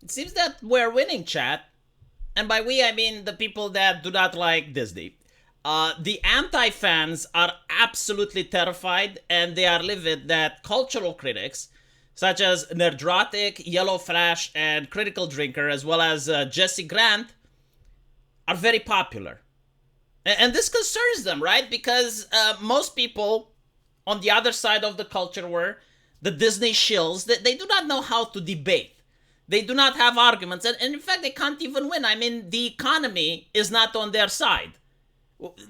It seems that we're winning, chat. And by we, I mean the people that do not like Disney. The anti fans are absolutely terrified and they are livid that cultural critics, such as Nerdrotic, Yellow Flash, and Critical Drinker, as well as Jesse Grant, are very popular. And this concerns them, right? Because most people on the other side of the culture war, the Disney shills, they do not know how to debate. They do not have arguments. And in fact, they can't even win. I mean, the economy is not on their side.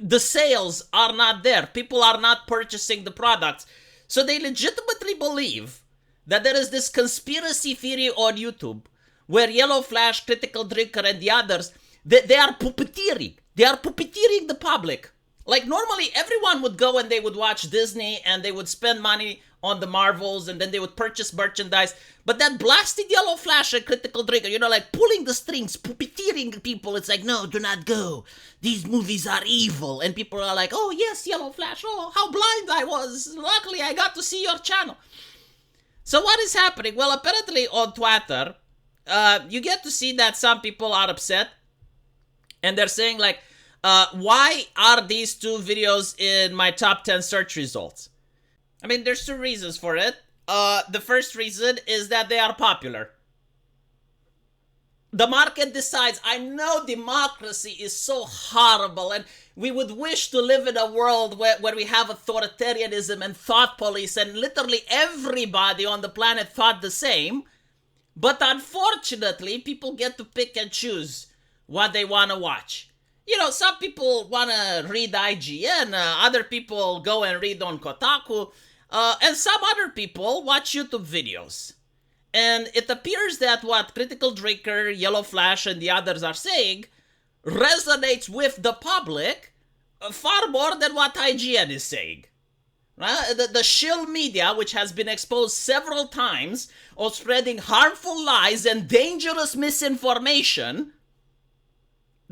The sales are not there. People are not purchasing the products. So they legitimately believe that there is this conspiracy theory on YouTube where Yellow Flash, Critical Drinker, and the others, they are puppeteering. They are puppeteering the public. Like normally everyone would go and they would watch Disney and they would spend money on the Marvels and then they would purchase merchandise. But that blasted Yellow Flash and Critical Drinker, like pulling the strings, puppeteering people. It's like, no, do not go. These movies are evil. And people are like, oh yes, Yellow Flash. Oh, how blind I was. Luckily I got to see your channel. So what is happening? Well, apparently on Twitter, you get to see that some people are upset. And they're saying like, why are these two videos in my top 10 search results? I mean, there's two reasons for it. The first reason is that they are popular. The market decides. I know democracy is so horrible and we would wish to live in a world where we have authoritarianism and thought police and literally everybody on the planet thought the same. But unfortunately, people get to pick and choose what they want to watch. Some people want to read IGN, other people go and read on Kotaku, and some other people watch YouTube videos. And it appears that what Critical Drinker, Yellow Flash, and the others are saying resonates with the public far more than what IGN is saying. Right? The shill media, which has been exposed several times of spreading harmful lies and dangerous misinformation,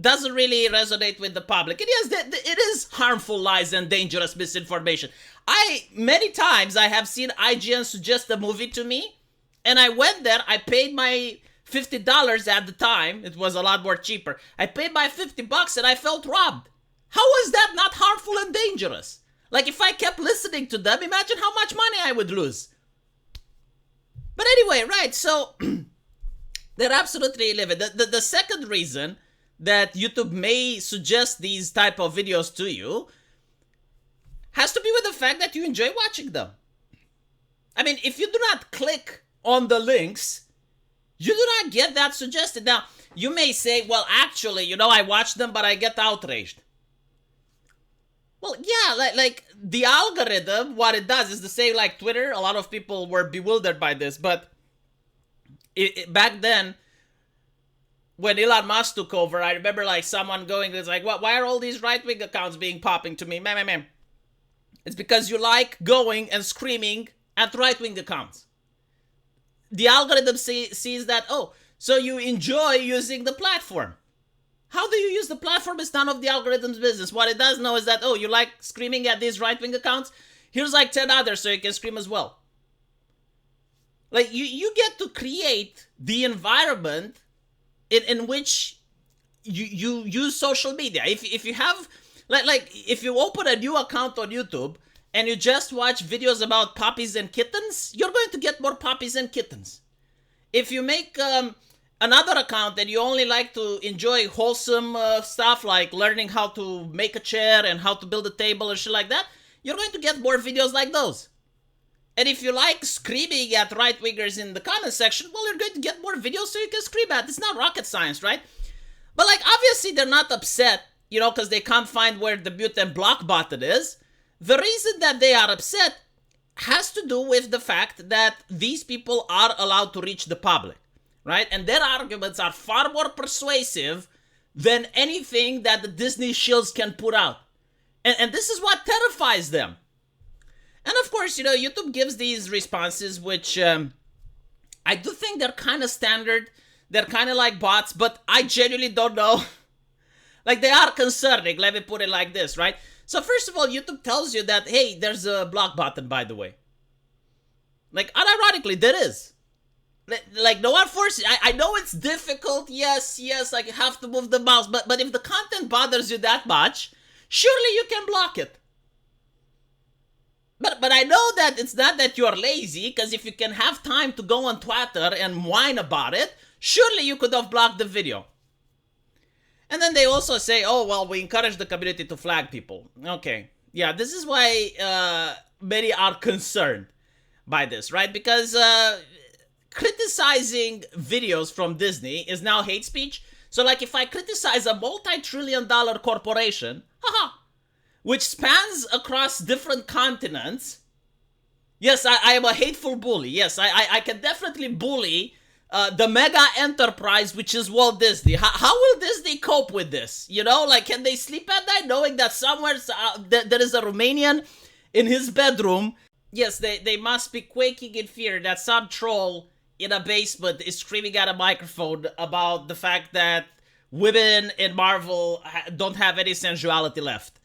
doesn't really resonate with the public. It is harmful lies and dangerous misinformation. Many times I have seen IGN suggest a movie to me, and I went there, I paid my $50 at the time, it was a lot more cheaper. I paid my $50 and I felt robbed. How was that not harmful and dangerous? Like if I kept listening to them, imagine how much money I would lose. But anyway, right, so they're absolutely livid. The second reason that YouTube may suggest these type of videos to you has to be with the fact that you enjoy watching them. I mean, if you do not click on the links, you do not get that suggested. Now, you may say, well, actually, I watch them, but I get outraged. Well, yeah, like the algorithm, what it does is the same like Twitter. A lot of people were bewildered by this, but back then, when Elon Musk took over, I remember like someone going, it's like, why are all these right-wing accounts popping to me? Man. It's because you like going and screaming at right-wing accounts. The algorithm sees that, oh, so you enjoy using the platform. How do you use the platform is none of the algorithm's business. What it does know is that, oh, you like screaming at these right-wing accounts? Here's like 10 others so you can scream as well. Like, you get to create the environment in which you use social media. If you have, like if you open a new account on YouTube and you just watch videos about puppies and kittens, you're going to get more puppies and kittens. If you make another account and you only like to enjoy wholesome stuff like learning how to make a chair and how to build a table and shit like that, you're going to get more videos like those. And if you like screaming at right-wingers in the comment section, well, you're going to get more videos so you can scream at. It's not rocket science, right? But like, obviously they're not upset, because they can't find where the mute and block button is. The reason that they are upset has to do with the fact that these people are allowed to reach the public, right? And their arguments are far more persuasive than anything that the Disney shills can put out. And this is what terrifies them. And of course, YouTube gives these responses, which I do think they're kind of standard. They're kind of like bots, but I genuinely don't know. Like, they are concerning, let me put it like this, right? So first of all, YouTube tells you that, hey, there's a block button, by the way. Like, unironically, there is. Like, no one forces. I know it's difficult. Yes, like you have to move the mouse. But if the content bothers you that much, surely you can block it. But I know that it's not that you're lazy, because if you can have time to go on Twitter and whine about it, surely you could have blocked the video. And then they also say, oh, well, we encourage the community to flag people. Okay. Yeah, this is why many are concerned by this, right? Because criticizing videos from Disney is now hate speech. So, like, if I criticize a multi-trillion-dollar corporation, which spans across different continents, yes, I am a hateful bully. Yes, I can definitely bully the mega enterprise, which is Walt Disney. How will Disney cope with this? You know, like, can they sleep at night knowing that somewhere there is a Romanian in his bedroom? Yes, they must be quaking in fear that some troll in a basement is screaming at a microphone about the fact that women in Marvel don't have any sensuality left.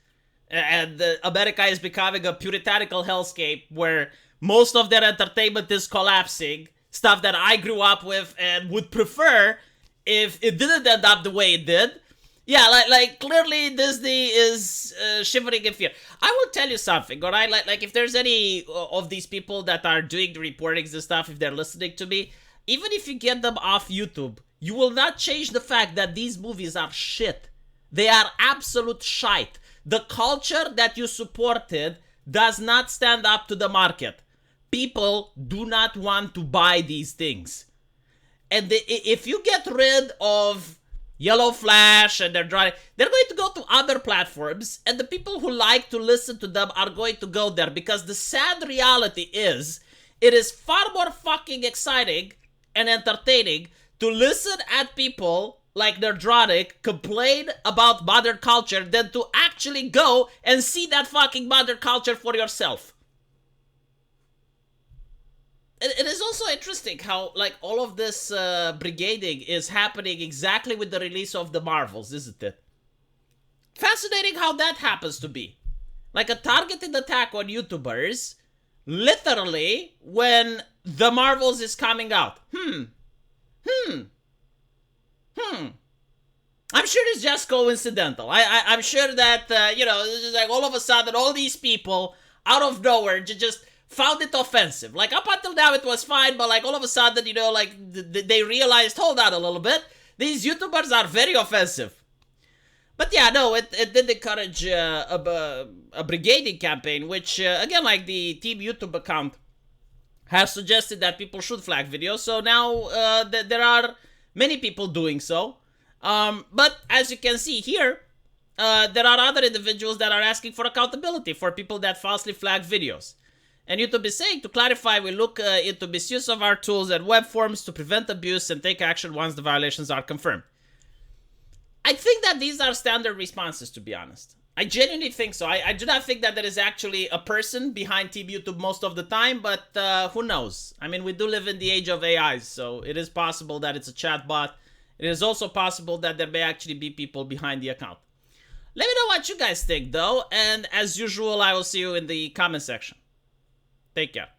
And America is becoming a puritanical hellscape where most of their entertainment is collapsing. Stuff that I grew up with and would prefer if it didn't end up the way it did. Yeah, like clearly Disney is shivering in fear. I will tell you something, alright? Like if there's any of these people that are doing the reportings and stuff, if they're listening to me, even if you get them off YouTube, you will not change the fact that these movies are shit. They are absolute shite. The culture that you supported does not stand up to the market. People do not want to buy these things. And if you get rid of Yellow Flash and they're going to go to other platforms, and the people who like to listen to them are going to go there, because the sad reality is it is far more fucking exciting and entertaining to listen at people like Nerdrotic complain about modern culture than to actually go and see that fucking modern culture for yourself. It is also interesting how, like, all of this brigading is happening exactly with the release of the Marvels, isn't it? Fascinating how that happens to be. Like a targeted attack on YouTubers, literally, when the Marvels is coming out. I'm sure it's just coincidental. I'm sure that, it's just like all of a sudden, all these people, out of nowhere, just found it offensive. Like, up until now, it was fine, but, like, all of a sudden, they realized, hold on a little bit, these YouTubers are very offensive. But yeah, no, it did encourage a brigading campaign, which, again, like the Team YouTube account has suggested that people should flag videos, so now there are many people doing so. But as you can see here, there are other individuals that are asking for accountability for people that falsely flag videos. And YouTube is saying, to clarify, we look into misuse of our tools and web forms to prevent abuse and take action once the violations are confirmed. I think that these are standard responses, to be honest. I genuinely think so. I do not think that there is actually a person behind Team YouTube most of the time, but who knows? I mean, we do live in the age of AI, so it is possible that it's a chatbot. It is also possible that there may actually be people behind the account. Let me know what you guys think, though, and as usual, I will see you in the comment section. Take care.